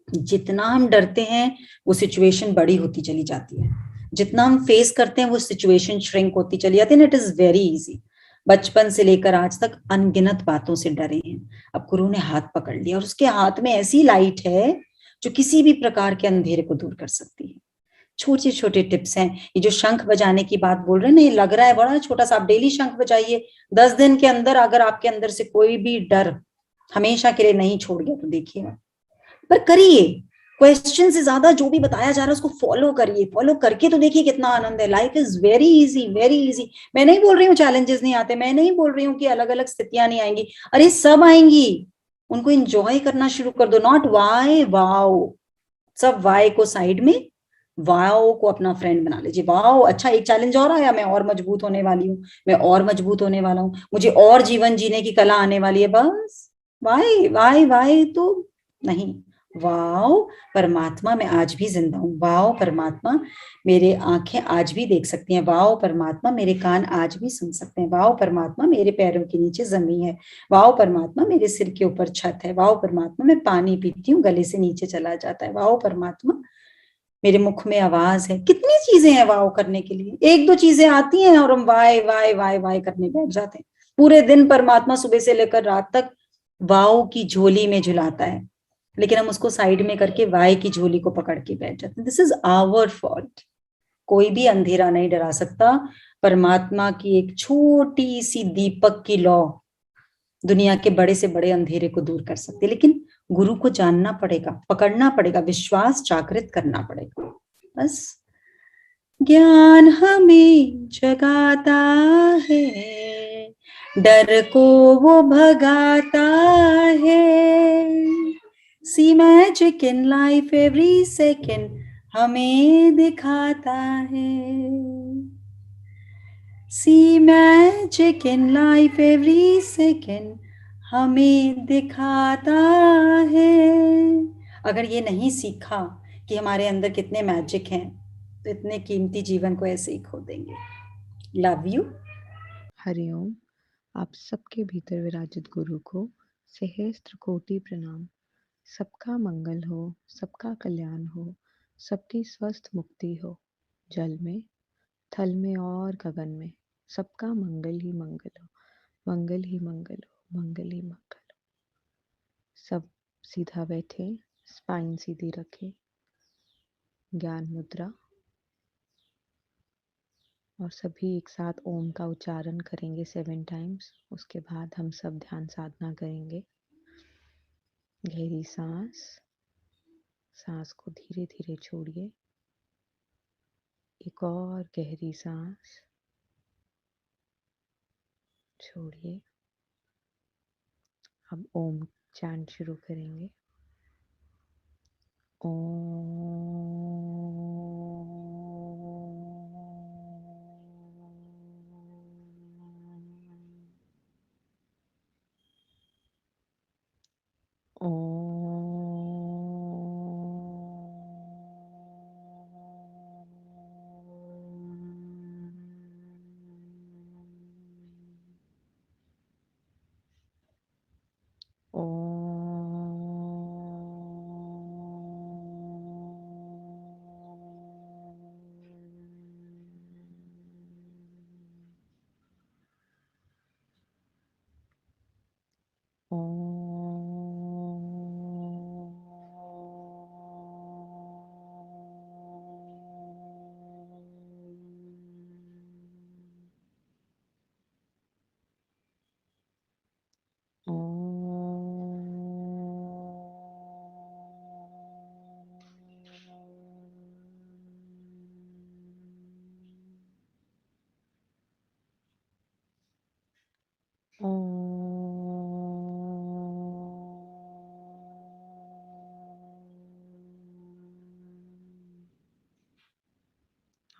जितना हम डरते हैं वो सिचुएशन बड़ी होती चली जाती है, जितना हम फेस करते हैं वो सिचुएशन श्रिंक होती चली जाती है। It is very easy. बचपन से लेकर आज तक अनगिनत बातों से डरे हैं, अब गुरु ने हाथ पकड़ लिया और उसके हाथ में ऐसी लाइट है जो किसी भी प्रकार के अंधेरे को दूर कर सकती है। छोटे छोटे टिप्स हैं। ये जो शंख बजाने की बात बोल रहे हैं ना, ये लग रहा है बड़ा छोटा सा, आप डेली शंख बजाइए। 10 दिन के अंदर अगर आपके अंदर से कोई भी डर हमेशा के लिए नहीं छोड़ गया तो देखिए, पर करिए। क्वेश्चन से ज्यादा जो भी बताया जा रहा है उसको फॉलो करिए, फॉलो करके तो देखिए कितना आनंद है। Life is very easy, very easy. मैं नहीं बोल रही हूँ चैलेंजेस नहीं आते, मैं नहीं बोल रही हूँ कि अलग अलग स्थितियां नहीं आएंगी, अरे सब आएंगी। उनको एंजॉय करना शुरू कर दो। नॉट वाई वाओ, सब वाई को साइड में, वाओ को अपना फ्रेंड बना लीजिए। वाओ अच्छा एक चैलेंज और आया, मैं और मजबूत होने वाली हूँ, मैं और मजबूत होने वाला हूँ, मुझे और जीवन जीने की कला आने वाली है। बस वाई वाई वाई तो नहीं, वाओ परमात्मा मैं आज भी जिंदा हूँ, वाओ परमात्मा मेरे आंखें आज भी देख सकती हैं, वाओ परमात्मा मेरे कान आज भी सुन सकते हैं, वाओ परमात्मा मेरे पैरों के नीचे जमीन है, वाओ परमात्मा मेरे सिर के ऊपर छत है, वाओ परमात्मा मैं पानी पीती हूँ गले से नीचे चला जाता है, वाओ परमात्मा मेरे मुख में आवाज है। कितनी चीजें हैं वाओ करने के लिए, एक दो चीजें आती हैं और हम वाई वाई वाई वाई करने बैठ जाते हैं। पूरे दिन परमात्मा सुबह से लेकर रात तक वाओ की झोली में झुलाता है, लेकिन हम उसको साइड में करके वाई की झोली को पकड़ के बैठ जाते हैं। This is our fault. कोई भी अंधेरा नहीं डरा सकता। परमात्मा की एक छोटी सी दीपक की लौ दुनिया के बड़े से बड़े अंधेरे को दूर कर सकती है, लेकिन गुरु को जानना पड़ेगा, पकड़ना पड़ेगा, विश्वास जागृत करना पड़ेगा। बस ज्ञान हमें जगाता है, डर को वो भगाता है। See magic in life every second हमें दिखाता है। See magic in life every second हमें दिखाता है। अगर ये नहीं सीखा कि हमारे अंदर कितने मैजिक हैं तो इतने कीमती जीवन को ऐसे ही खो देंगे। Love you. हरिओम। आप सबके भीतर विराजित गुरु को सहस्त्र कोटि प्रणाम। सबका मंगल हो, सबका कल्याण हो, सबकी स्वस्थ मुक्ति हो। जल में, थल में और गगन में सबका मंगल ही मंगल हो, मंगल ही मंगल हो, मंगल ही मंगल हो। सब सीधा बैठे, स्पाइन सीधी रखें, ज्ञान मुद्रा, और सभी एक साथ ओम का उच्चारण करेंगे 7 टाइम्स। उसके बाद हम सब ध्यान साधना करेंगे। गहरी सांस, सांस को धीरे धीरे छोड़िए। एक और गहरी सांस छोड़िए। अब ओम चैंट शुरू करेंगे।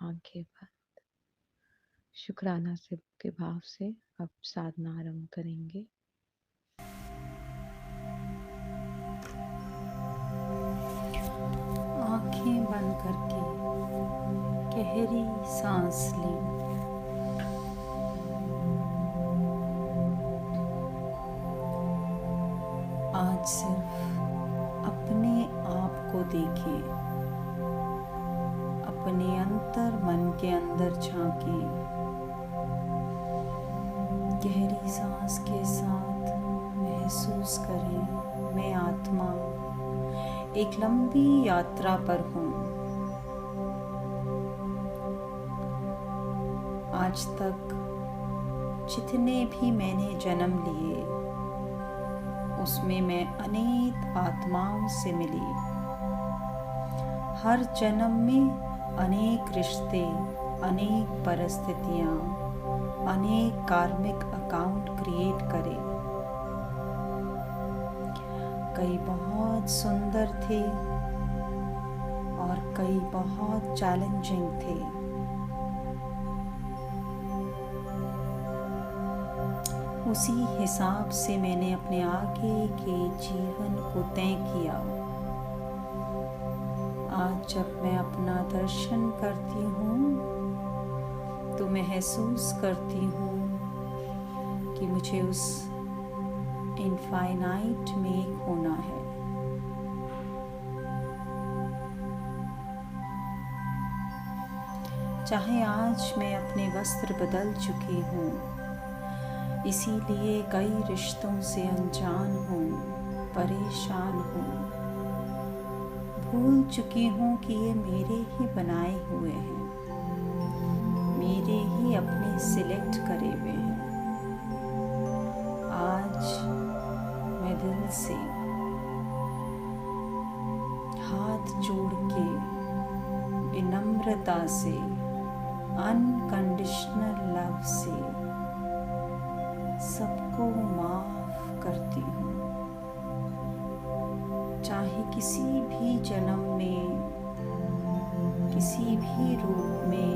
आंखें बंद। शुक्राना से के भाव से अब साधना आरंभ करेंगे। आंखें बंद करके गहरी सांस लें। आज सिर्फ अपने आप को देखें, अपने अंतर मन के अंदर झांकें। गहरी सांस के साथ महसूस करें, मैं आत्मा एक लंबी यात्रा पर हूँ। आज तक जितने भी मैंने जन्म लिए, उसमें मैं अनेक आत्माओं से मिली। हर जन्म में अनेक रिश्ते, अनेक परिस्थितियाँ, अनेक कार्मिक अकाउंट क्रिएट करे। कई बहुत सुंदर थे और कई बहुत चैलेंजिंग थे। उसी हिसाब से मैंने अपने आगे के जीवन को तय किया। आज जब मैं अपना दर्शन करती हूँ तो महसूस करती हूँ कि मुझे उस इनफाइनाइट में एक होना है। चाहे आज मैं अपने वस्त्र बदल चुकी हूँ, इसीलिए कई रिश्तों से अनजान हूँ, परेशान हूँ, भूल चुकी हूँ कि ये मेरे ही बनाए हुए हैं, मेरे ही अपने सिलेक्ट करे हुए हैं। आज मैं दिल से हाथ जोड़ के विनम्रता से, अनकंडीशनल लव से सबको माफ करती हूँ। चाहे किसी भी जन्म में, किसी भी रूप में,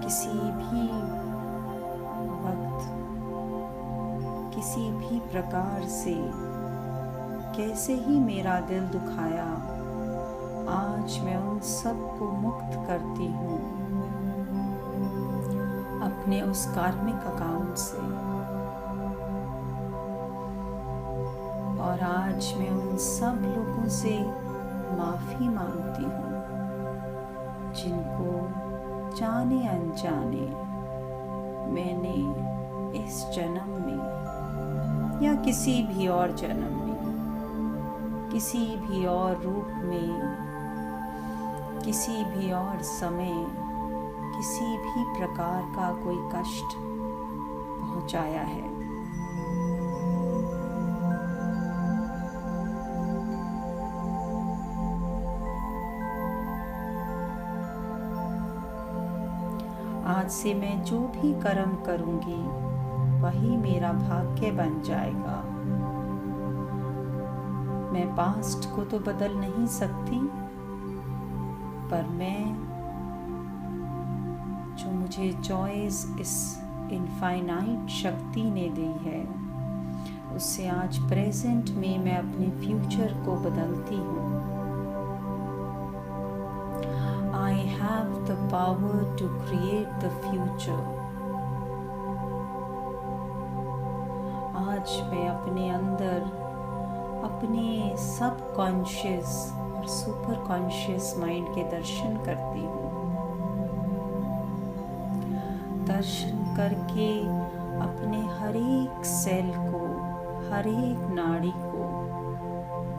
किसी भी वक्त, किसी भी प्रकार से कैसे ही मेरा दिल दुखाया, आज मैं उन सब को मुक्त करती हूँ अपने उस कार्मिक अकाउंट से। और आज मैं उन सब लोगों से माफ़ी मांगती हूँ जिनको जाने अनजाने मैंने इस जन्म में या किसी भी और जन्म में, किसी भी और रूप में, किसी भी और समय, किसी भी प्रकार का कोई कष्ट पहुंचाया है। आज से मैं जो भी कर्म करूंगी वही मेरा भाग्य बन जाएगा। मैं पास्ट को तो बदल नहीं सकती, पर मैं जो मुझे चॉइस इस इनफाइनाइट शक्ति ने दी है, उससे आज प्रेजेंट में मैं अपने फ्यूचर को बदलती हूँ। I have the power to create the future. आज मैं अपने अंदर अपने सबकॉन्शियस और सुपर कॉन्शियस माइंड के दर्शन करती हूँ। दर्शन करके अपने हर एक सेल को, हर एक नाड़ी को,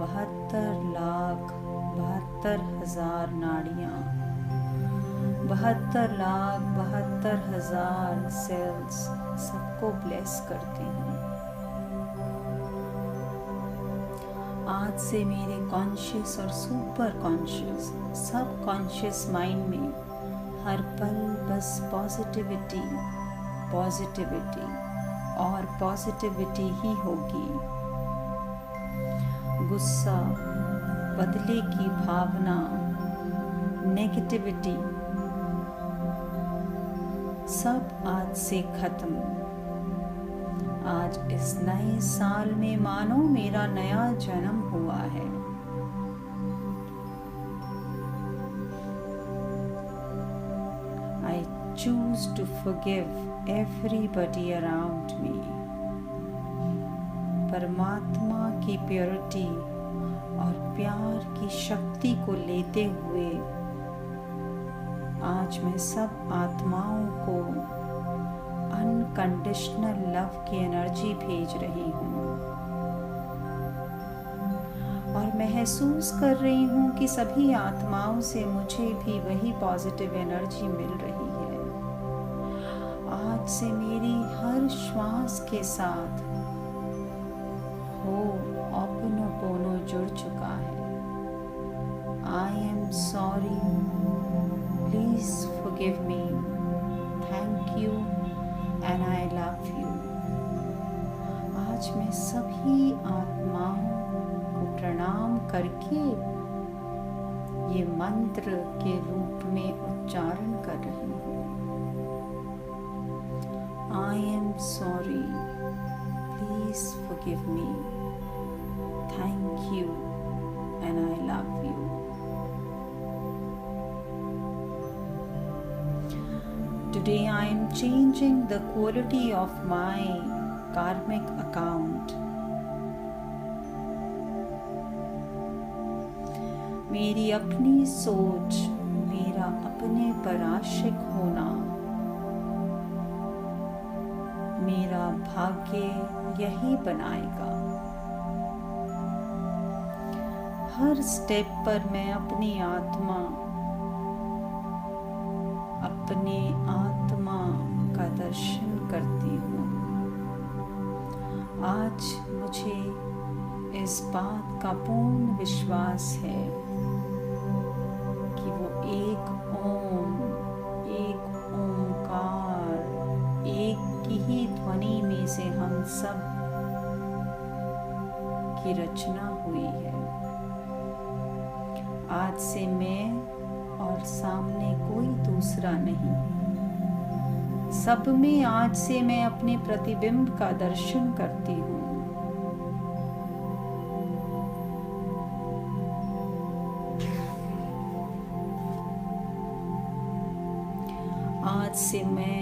72,72,000 नाड़ियाँ, 72,72,000 सेल्स सबको ब्लेस करती हूँ। आज से मेरे कॉन्शियस और सुपर कॉन्शियस, सब कॉन्शियस माइंड में हर पल बस पॉजिटिविटी, पॉजिटिविटी और पॉजिटिविटी ही होगी। गुस्सा, बदले की भावना, नेगेटिविटी सब आज से खत्म। आज इस नए साल में मानो मेरा नया जन्म हुआ है। I choose to forgive everybody around me। परमात्मा की प्योरिटी और प्यार की शक्ति को लेते हुए आज मैं सब आत्माओं को अनकंडीशनल लव की एनर्जी भेज रही हूँ और महसूस कर रही हूँ कि सभी आत्माओं से मुझे भी वही पॉजिटिव एनर्जी मिल रही है। आज से मेरी हर श्वास के साथ हो'ओपोनोपोनो जुड़ चुका है। I am sorry, please forgive me, thank you and I love you। आज मैं सभी आत्माओं को प्रणाम करके ये मंत्र के रूप में उच्चारण कर रही हूँ। I am sorry, please forgive me, thank you and I love you। Today I am changing the quality of my karmic account। मेरी अपनी सोच, मेरा अपने पर आशिक होना, मेरा भाग्य यही बनाएगा। हर स्टेप पर मैं अपने आत्मा का दर्शन करती हूँ। आज मुझे इस बात का पूर्ण विश्वास है कि वो एक ओंकार, एक की ही ध्वनि में से हम सब की रचना हुई है। आज से मैं और सामने कोई दूसरा नहीं, सब में आज से मैं अपने प्रतिबिंब का दर्शन करती हूँ। आज से मैं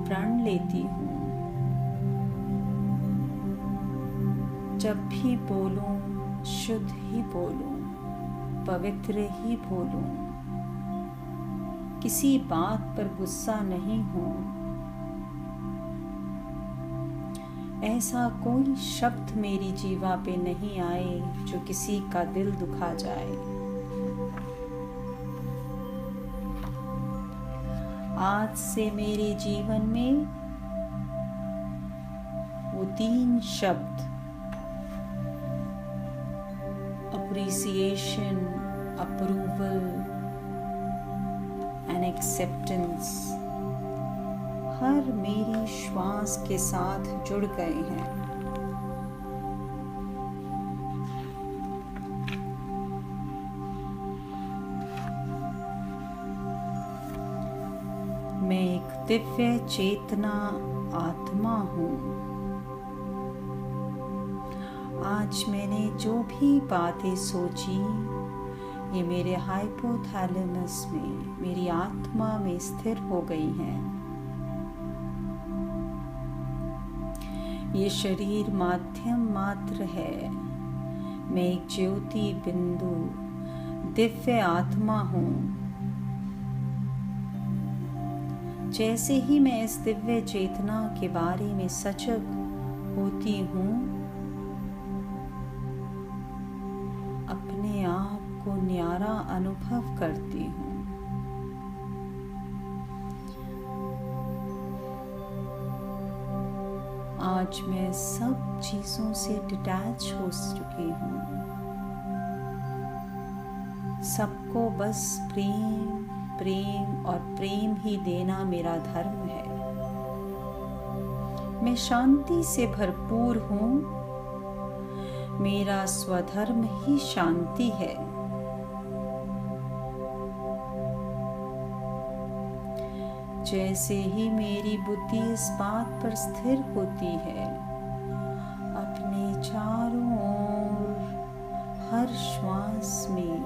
प्रण लेती हूँ, जब भी बोलूं शुद्ध ही बोलूं, पवित्र ही बोलूं, किसी बात पर गुस्सा नहीं हूं। ऐसा कोई शब्द मेरी जीवा पे नहीं आए जो किसी का दिल दुखा जाए। आज से मेरे जीवन में वो 3 शब्द appreciation, approval and acceptance हर मेरी श्वास के साथ जुड़ गए हैं। मैं एक दिव्य चेतना आत्मा हूँ। आज मैंने जो भी बातें सोची ये मेरे हाइपोथैलेमस में, मेरी आत्मा में स्थिर हो गई हैं। ये शरीर माध्यम मात्र है। मैं एक ज्योति बिंदु दिव्य आत्मा हूँ। जैसे ही मैं इस दिव्य चेतना के बारे में सजग होती हूँ, अपने आप को न्यारा अनुभव करती हूँ। आज मैं सब चीजों से डिटैच हो चुकी हूँ। सबको बस प्रेम प्रेम और प्रेम ही देना मेरा धर्म है। मैं शांति से भरपूर हूँ। मेरा स्वधर्म ही शांति है। जैसे ही मेरी बुद्धि इस बात पर स्थिर होती है, अपने चारों ओर हर श्वास में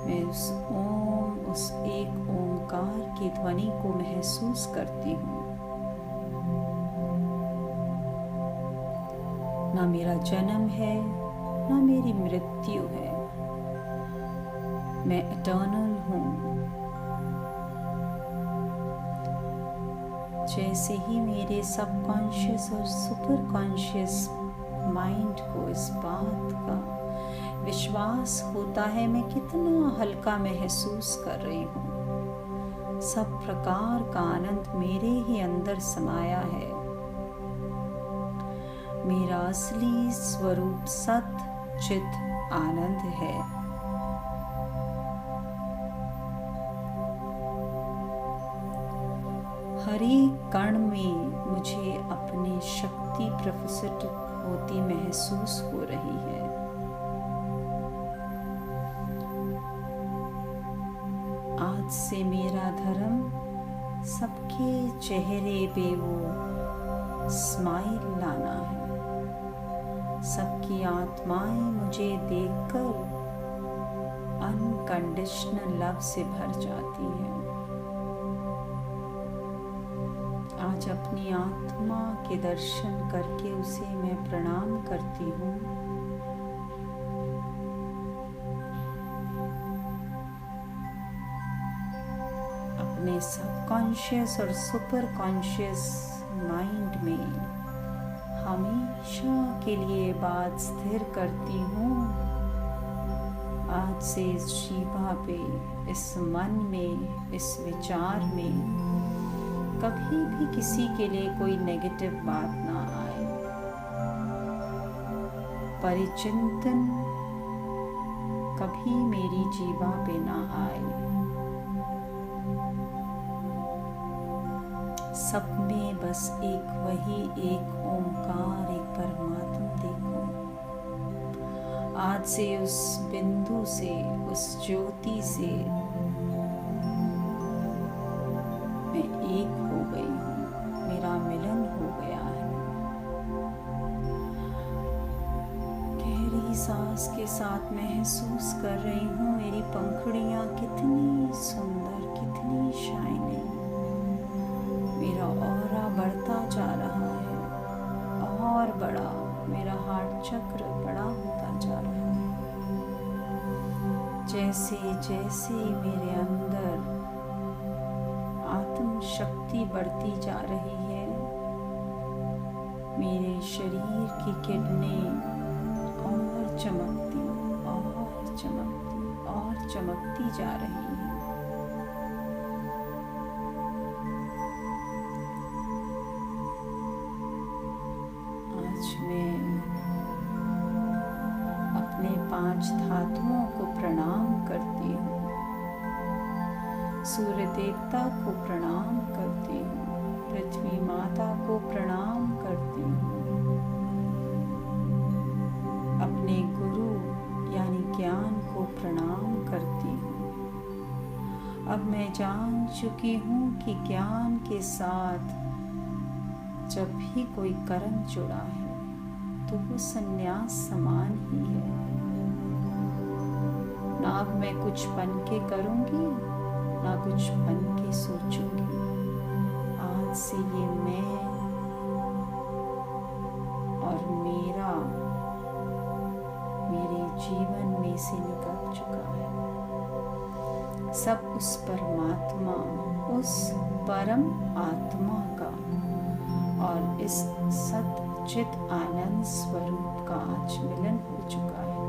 मैं उस एक ओंकार की ध्वनि को महसूस करती हूँ। ना मेरा जन्म है, ना मेरी मृत्यु है, मैं इटर्नल हूँ। जैसे ही मेरे सबकॉन्शियस और सुपर कॉन्शियस माइंड को इस बात का विश्वास होता है, मैं कितना हल्का महसूस कर रही हूँ। सब प्रकार का आनंद मेरे ही अंदर समाया है। मेरा असली स्वरूप सत चित आनंद है। हर एक कण में मुझे अपनी शक्ति प्रफुल्लित होती महसूस हो रही है। आज से मेरा धर्म सबके चेहरे पे वो स्माइल लाना है। सबकी आत्माएं मुझे देखकर अनकंडीशनल लव से भर जाती है। आज अपनी आत्मा के दर्शन करके उसे मैं प्रणाम करती हूँ। अपने सबकॉन्शियस और सुपर कॉन्शियस माइंड में हमेशा के लिए बात स्थिर करती हूँ। आज से इस जीवा पे, इस मन में, इस विचार में कभी भी किसी के लिए कोई नेगेटिव बात ना आए। परिचिंतन कभी मेरी जीवा पे ना आए। सब में बस वही एक ओंकार, एक परमात्मा देखो। आज से उस बिंदु से, उस ज्योति से मैं एक हो गई हूँ। मेरा मिलन हो गया है। गहरी सांस के साथ महसूस कर रही हूँ मेरी पंखुड़ियाँ कितनी सुंदर, कितनी शाइनिंग। मेरा ऑरा बढ़ता जा रहा है और बड़ा। मेरा हार्ट चक्र बड़ा होता जा रहा है। जैसे जैसे मेरे अंदर आत्म शक्ति बढ़ती जा रही है, मेरे शरीर की किरणें और चमकती और चमकती और चमकती जा रही हैं। आज मैं अपने 5 धातुओं को प्रणाम करती हूँ। सूर्य देवता को प्रणाम करती हूँ। पृथ्वी माता को प्रणाम करती हूँ। अपने गुरु यानी ज्ञान को प्रणाम करती हूँ। अब मैं जान चुकी हूँ कि ज्ञान के साथ जब भी कोई कर्म जुड़ा है तो वो संन्यास समान ही है। ना अब मैं कुछ बन के करूँगी, ना कुछ बन के सोचूंगी। आज से ये मैं और मेरा मेरे जीवन में से निकल चुका है। सब उस परमात्मा, उस परम आत्मा का और इस सच्चित आनंद स्वरूप का आज मिलन हो चुका है।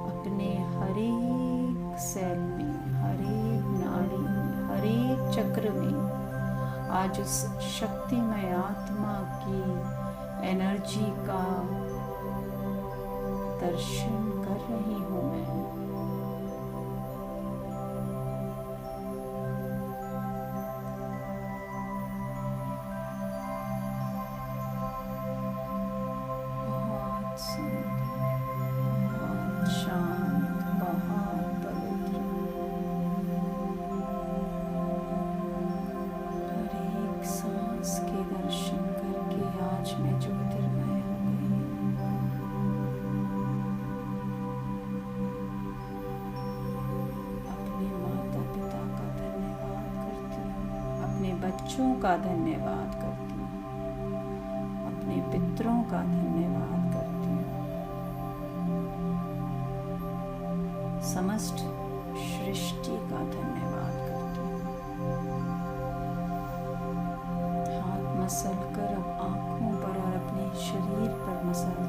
अपने हर एक सेल में, हर एक नाड़ी में, हर एक चक्र में आज उस शक्तिमय आत्मा की एनर्जी का दर्शन कर रही हूँ मैं। बहुत सुंदर, बहुत शांत, बहुत पवित्र। पूर्वजों का धन्यवाद करती हूँ, अपने पितरों का धन्यवाद करती हूँ, समस्त सृष्टि का धन्यवाद करती हूँ। हाथ मसल कर अब आंखों पर और अपने शरीर पर मसल